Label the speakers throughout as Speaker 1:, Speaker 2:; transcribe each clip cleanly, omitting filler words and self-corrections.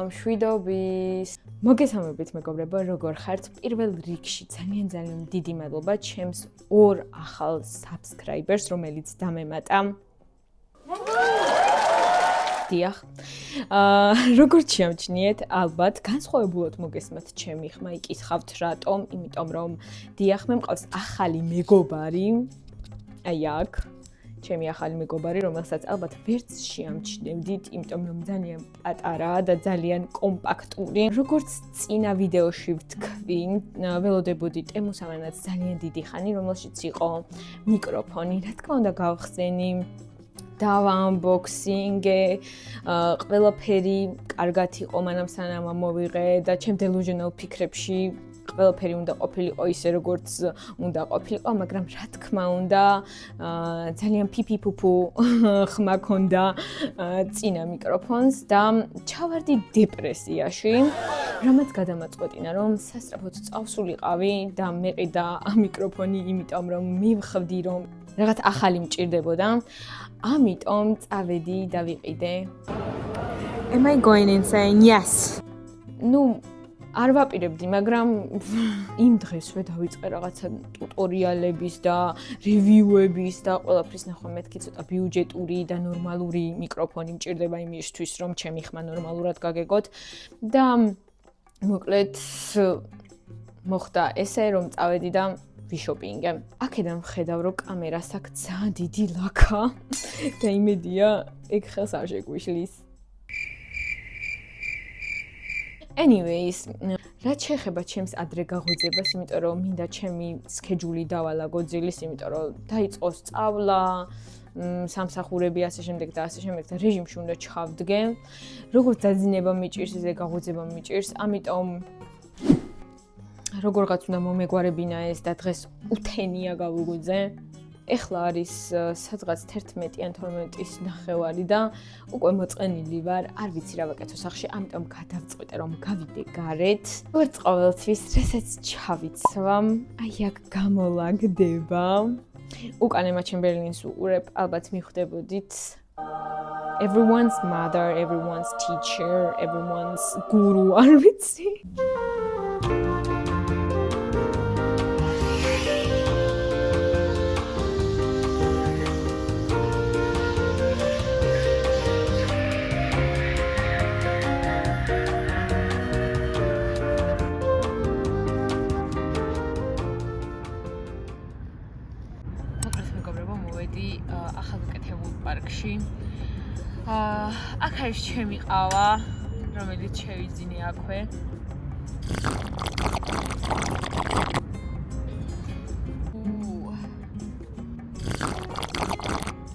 Speaker 1: მშვიდობის. მოგესალმებით მეგობრებო, როგორ ხართ? პირველ რიგში ძალიან დიდი მადლობა ჩემს 2 ახალ subscribers, რომელიც დამემატა. დიახ. როგორც შეამჩნიეთ, ალბათ განსხვავებულად მოგესმათ ჩემი ხმა, იკითხავთ რატომ? იმიტომ რომ დიახ, მე მყავს ახალი მეგობარი. აი აქ. ჩემი ახალი მეგობარი, რომელსაც ალბათ ვერც შეამჩნევდით, იმიტომ რომ ძალიან პატარაა და ძალიან კომპაქტური. როგორც წინა ვიდეოში ვთქვი, ველოდებოდი ტემუს ამანაც ძალიან დიდი ხანი, რომელშიც იყო მიკროფონი. რა თქმა უნდა, გავხსენი დავა unboxing-ე, ყველაფერი კარგად იყო, მანამ სანამ მოვიღე და ჩემ delusional ფიქრებში ყველაფერი უნდა ყოფილიყო ისე როგორც უნდა ყოფილიყო, მაგრამ რა თქმა უნდა, ძალიან პიპი-პუპუ ხმა ქონდა წინა მიკროფონს და ჩავარდი დეპრესიაში, რამაც გადამაწყვეტინა, რომ სასწრაფოდ წავსულიყავი და მეყიდა მიკროფონი, იმიტომ რომ მივხვდი, რომ რაღაც ახალი მჭირდებოდა. ამიტომ წავედი და ვიყიდე.
Speaker 2: Am I going insane? Yes.
Speaker 1: არ ვაპირებდი, მაგრამ იმ დღესვე დავიწყე რაღაცა ტუტორიალების და რევიუების და ყველაფრის ნახვა. მეთქი ცოტა ბიუჯეტური და ნორმალური მიკროფონი მჭირდება იმისთვის, რომ ჩემი ხმა ნორმალურად გაგეგოთ და მოკლედ მოხდა ესე, რომ წავედი და ვიშოპინგე. აქედან ვხედავ, რომ კამერას აქვს ძალიან დიდი ლაქა და იმედია, ეგ ხელს არ შეგვიშლის. Anyways, რაც შეეხება ჩემს ადრე გაღვიძებას, იმიტომ რომ მინდა ჩემი სქეჯული დავალაგო ძილის, იმიტომ რომ დაიწყო სწავლა, სამსახურები ასე შემდეგ და ასე შემდეგ და რეჟიმში უნდა ჩავდგე. როგორც დაძინება მიჭირს, ისე გაღვიძება მიჭირს, ამიტომ როგორღაც უნდა მომეგვარებინა ეს და დღეს უთენია გავუღვიძე. ეხლა არის სადღაც 11 ან 12-ის ნახევარი და უკვე მოწყენილი ვარ, არ ვიცი რა ვაკეთო სახში, ამიტომ გადავწყვეტე რომ გავიდე გარეთ. როგორც ყოველთვის, რასაც ჩავიცვამ, აი აქ გამოლაგდება. უკანე მაჩემბერლინს უყურებ, ალბათ მიხვდებოდით. Everyone's mother, everyone's teacher, everyone's guru, არ ვიცი. ახალგაკეთებულ პარკში. აქ არის ჩემი ყავა, რომელიც შევიძინე აქვე.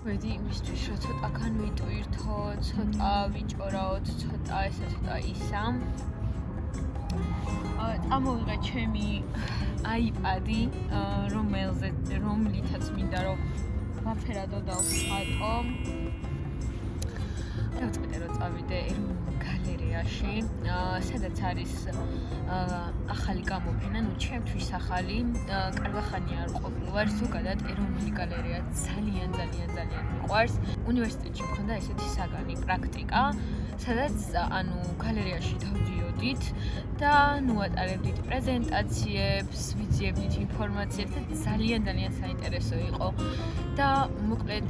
Speaker 1: ვედი იმისთვის, რომ ცოტაკან ვიტვირთო, ცოტა ვიჭორაოთ, ცოტა ესა, ცოტა ისა. წამოვიღე ჩემი iPad-ი, რომლითაც მინდა რომ ვაფერადო და ვხატო. დავწყვეტე რომ წავიდე ეროვნულ გალერეაში, სადაც არის ახალი გამოფენა, ჩემთვის ახალი, კარგახანი არ ყოფილვარ, ზოგადად ეროვნული გალერეა ძალიან მიყვარს. უნივერსიტეტში მქონდა ესეთი საგანი პრაქტიკა, სადაც გალერეაში დავდიოდით და ვატარებდით პრეზენტაციებს, ვიძიებდით ინფორმაციებს და ძალიან საინტერესო იყო. და მოკლედ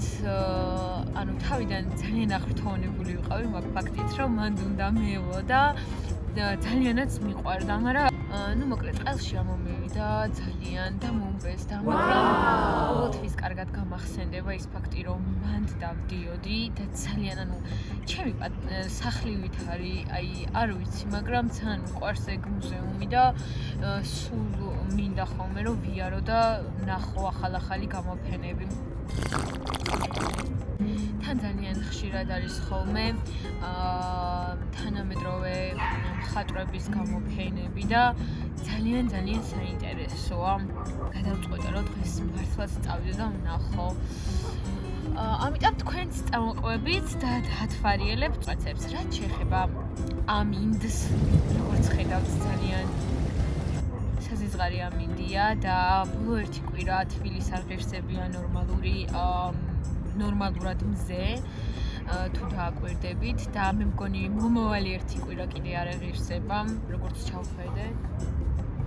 Speaker 1: თავიდან ძალიან აღრთოვანებული ვიყავი მაგ ფაქტით, რომ მანდ უნდა მეელო და ძალიანაც მიყვარდა, მაგრამ მოკლედ ყელში ამომივიდა ძალიან და მომბეს და მაგრამ ყოველთვის კარგად გამახსენდება ის ფაქტი, რომ მანდ დავდიოდი და ძალიან ჩემი სახლივით არის, არ ვიცი, მაგრამ ძალიან მიყვარს ეგ მუზეუმი და სულ მინდა ხოლმე რომ ვიარო და ნახო ახალი გამოფენები. თან ძალიან ხშირად არის ხოლმე თანამედროვე მხატვრების გამოფენები და ძალიან საინტერესოა. გადავწყვეტე რომ დღეს მართლაც წავიდე და ვნახო. ამიტომ თქვენც წამოყვებით და დათვალიერებთ წვეთებს, რაც შეეხება ამინდს, როგორც ხედავთ ძალიან საზიზღარი ამინდია და ბოლო ერთი კვირა თბილის არ ღირსებია ნორმალურად მზე.
Speaker 3: თუ დააკვირდებით და მე მგონი მომავალი ერთი კვირა კიდე არ აღირსება, როგორც ჩავხედე.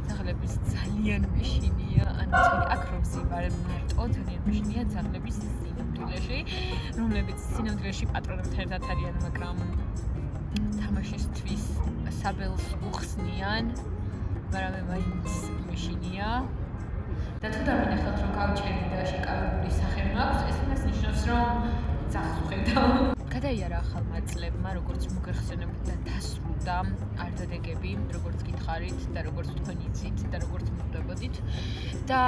Speaker 3: ძაღლების ძალიან მეშინია, ანუ აქ რომ ვზივარ მარტო ძალიან მეშინია ძაღლების სინამდვილეში, რომლებიც სინამდვილეში პატრონებთან ერთად არიან, მაგრამ თამაშისთვის საბელს უხსნიან, მაგრამ მე მაინც მეშინია. და თუ დამინახავთ რომ გავჭერდი და შეკავებული სახე მაქვს, ეს იმას ნიშნავს რომ ძაღლს ვხედავ. გადაიარა ახალმა წლებმა, როგორც მოგეხსენებთ და დასრულდა არდადეგები, როგორც გითხარით და როგორც თქვენ იცით და როგორც მოგხვდებოდით. და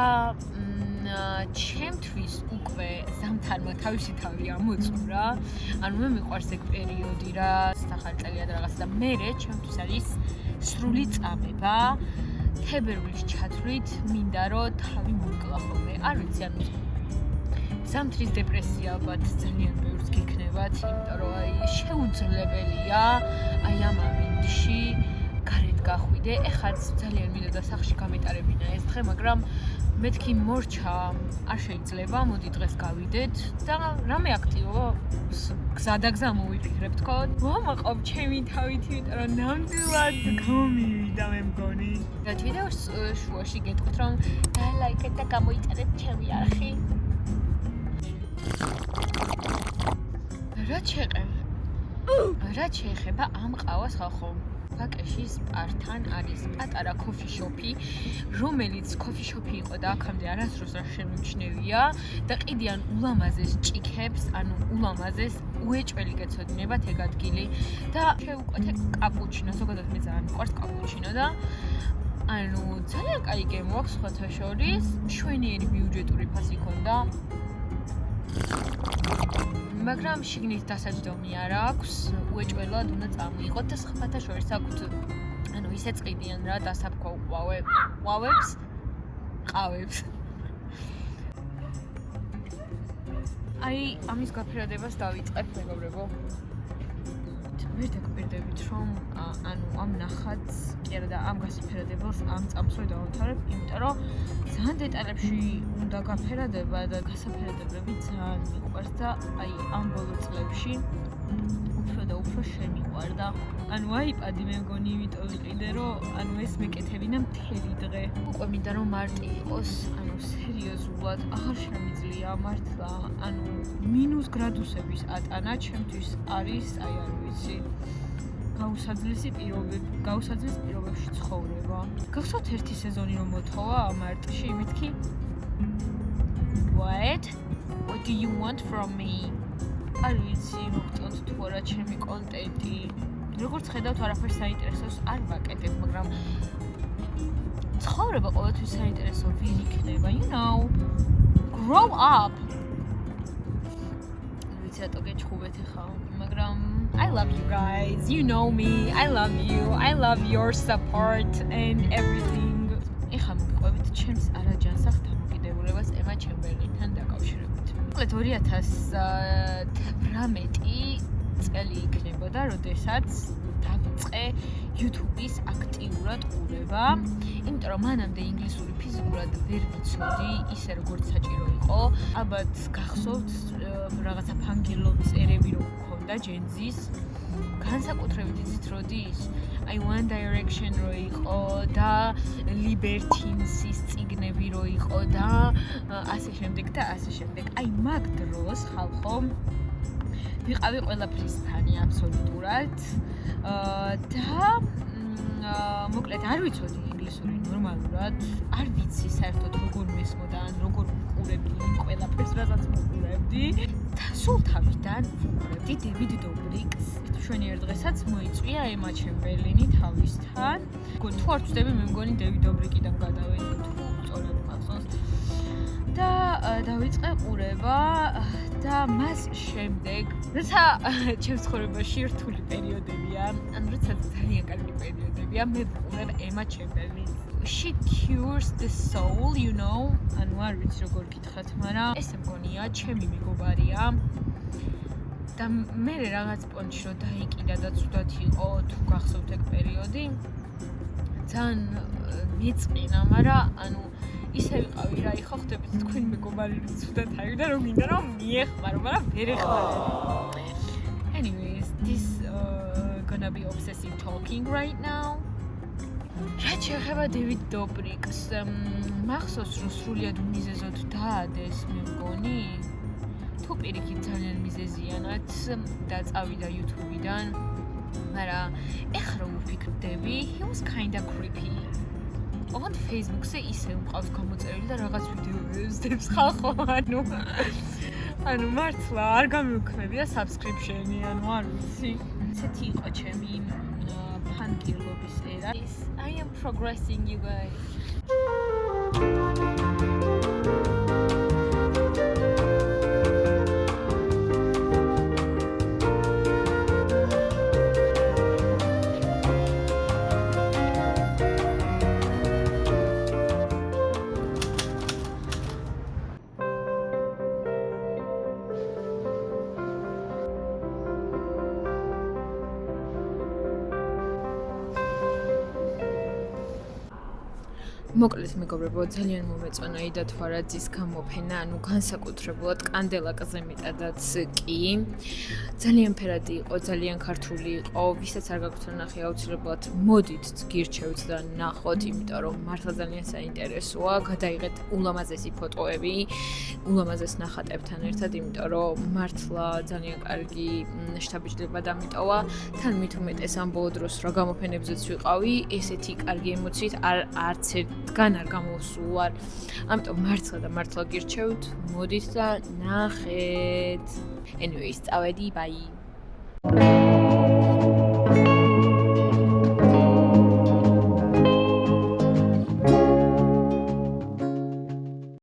Speaker 3: ჩემთვის უკვე ზამთარმა თავისი თავი ამოწურა. ანუ მე მიყვარს ეგ პერიოდი რა, სახალწელია და რაღაცა და მერე ჩემთვის არის სრული წამება. თებერვლის ჩათვლით მინდა რომ თავი მომკლა ხოლმე. არ ვიცი, ანუ ზამთრის დეპრესია ალბათ ძალიან ბევრს გექნებათ, იმიტომ რომ შეუძლებელია აი ამ ამინდში გარეთ გახვიდე. ეხაც ძალიან მინდა და სახლში გამეტარებინა ეს დღე, მაგრამ მეთქი მორჩა არ შეიძლება, მოდი დღეს გავიდეთ და რამე აქტივობა გზადაგზა მოვიფიქრებ თქო. მომაყობ ჩემი თავით, იმიტომ რომ ნამდვილად გამომივიდა მე მგონი. და ვიდეოს შუაში გეტყვით რომ დაალაიქეთ და გამოიწერეთ ჩემი არხი. რა შეეხება ამ ყავას ხალხო? ვაკეში სპართან არის პატარა კოფი შოპი, რომელიც კოფი შოპი იყო და აქამდე არასდროს არ შემიმჩნევია და ყიდიან ულამაზეს ჭიქებს, ანუ ულამაზეს უეჭველი გეცოდინებათ ეგ ადგილი და შევუკვეთე კაპუჩინო, ზოგადად მე ძალიან მიყვარს კაპუჩინო და ანუ ძალიან კაი გემო აქვს სხვათა შორის, მშვენიერი ბიუჯეტური ფასი ქონდა. მაგრამ შიგნით დასაჯდომი არ აქვს, უეჭველად უნდა წამოიღოთ და სხვათა შორის აქვთ ანუ ისე წყიდიან რა დასაფქვა ყვავებს. აი ამის გაფერადებას დავიწყებ მეგობრებო. მე დაგკვირდებით რომ ანუ ამ ნახატს კი არა და ამ გასაფერადებელს ამ წამს რო დავამთავრებ, იმიტომ რომ ძალიან დეტალებში უნდა გაფერადება და გასაფერადებლები ძალიან მიყვარს და აი ამ ბოლო წლებში უფრო და უფრო შემიყვარდა. ანუ აიპადი მე მგონი იმიტომ ვიყიდე რომ ანუ ეს მეკეთებინა მთელი დღე. უკვე მინდა რომ მარტი იყოს, ანუ სერიოზულად აღარ შემიძლია მართლა, ანუ მინუს გრადუსების ატანა ჩემთვის არის, აი არ ვიცი. გაუსაძლეს პირობებში ცხოვრება. გახსოვთ ერთი სეზონი რომ მოთხოვა მარტში მეთქი What do you want from me? არ ვიცი, მოგწონთ თუ არა ჩემი კონტენტი. როგორც ხედავთ, არაფერს საინტერესოს არ ვაკეთებ, მაგრამ ცხოვრება ყოველთვის საინტერესო ვერ იქნება, you know. Grow up. ვიცი რატო გეჩხუბეთ ახლა, მაგრამ I love you guys. You know me. I love you. I love your support and everything. ეხლა მოგიყვებით ჩემს არაჯანსაღ დამოკიდებულებას ემა ჩემბერლინთან დაკავშირებით. მოკლედ 2018 წელი იქნებოდა, როდესაც დავიწყე YouTube-ის აქტიურად ყურება, იმიტომ რომ მანამდე ინგლისური ფიზიკურად ვერ ვიცოდი, ისე როგორც საჭირო იყო. ალბათ გახსოვთ რაღაცა ფანგირლობის ერები რომ გქონდა ჯენზის. განსაკუთრებით იცით როდის? აი One Direction რო იყო და Libertines-ის წიგნები რო იყო და ასე შემდეგ და ასე შემდეგ. აი მაგ დროს ხალხო ვიყავი ყველაფრის ფანი აბსოლუტურად და მოკლედ არ ვიცოდი ინგლისური ნორმალურად, არ ვიცი საერთოდ როგორ მესმოდა ან როგორ ვუყურებდი ყველაფერს, რასაც ვუყურებდი. და სულ თავიდან ვუყურებდი დევიდ დობრიკს. მშვენიერ დღესაც მოიწვია ემა ჩემბერლინი თავისთან. თუ არ ვწდები, მე მგონი დევიდ დობრიკიდან გადავედი, თუ სწორად მახსოვს. და დავიწყე ყურება და მას შემდეგ, როცა ჩემს ცხოვრებაში რთული პერიოდებია, ან როცა ძალიან კარგი პერიოდებია, მე ვუყურებ ემა ჩემბერლინს. She cures the soul, you know. ანუ არ ვიცი როგორ გითხრათ, მაგრამ ეს მგონია ჩემი მეგობარია. და მე რაღაც პონჩი რო დაიკიდა და ცუდად იყო, თუ გახსოვთ ეგ პერიოდი. ძალიან მეწყინა, მაგრამ ანუ ისე ვიყავი რა, იხო ხდებით თქვენი მეგობარი ცუდად აიგდა, რომ მინდა რომ მიეხმარო, მაგრამ ვერ ეხმარები. Anyways, this gonna be obsessive talking right now. რაც შეეხება დევიდ დობრიკს, მახსოვს რომ სრულიად მიზეზოდ დაადეს მე მგონი? თუ პირიქით ძალიან მიზეზიანად და წავიდა YouTube-დან, მაგრამ ეხლა რომ ვფიქრდები, he was kinda creepy. ოღონდ Facebook-ზე ისე მყავს გამოწერილი და რაღაც ვიდეოებს დებს ხალხო, ანუ მართლა არ გამივქნები და subscription-ი, ანუ არ ვიცი. ესეთი იყო ჩემი ფანკირლობის ერა. I am progressing, you guys. მოკლედ მეგობრებო, ძალიან მომეწონა იდა თვარაძის გამოფენა, ანუ განსაკუთრებულად კანდელაკზე მეტადაც კი. ძალიან ფერადი იყო, ძალიან ქართული იყო, ვისაც არ გაქვთ ნახე აუცილებლად მოდით გირჩევთ და ნახოთ, იმიტომ რომ მართლა ძალიან საინტერესოა, გადაიღეთ ულამაზესი ფოტოები, ულამაზეს ნახატებთან ერთად, იმიტომ რომ მართლა ძალიან კარგი შთაბეჭდილება დამიტოვა, თან მით უმეტეს ამ ბოლო დროს რა გამოფენებზეც ვიყავი, ესეთი კარგი ემოციით არც ერთგან არ გამოვსულ. ამიტომ მართლა გირჩევთ, მოდით და ნახეთ. Anyways, წავედი, bye.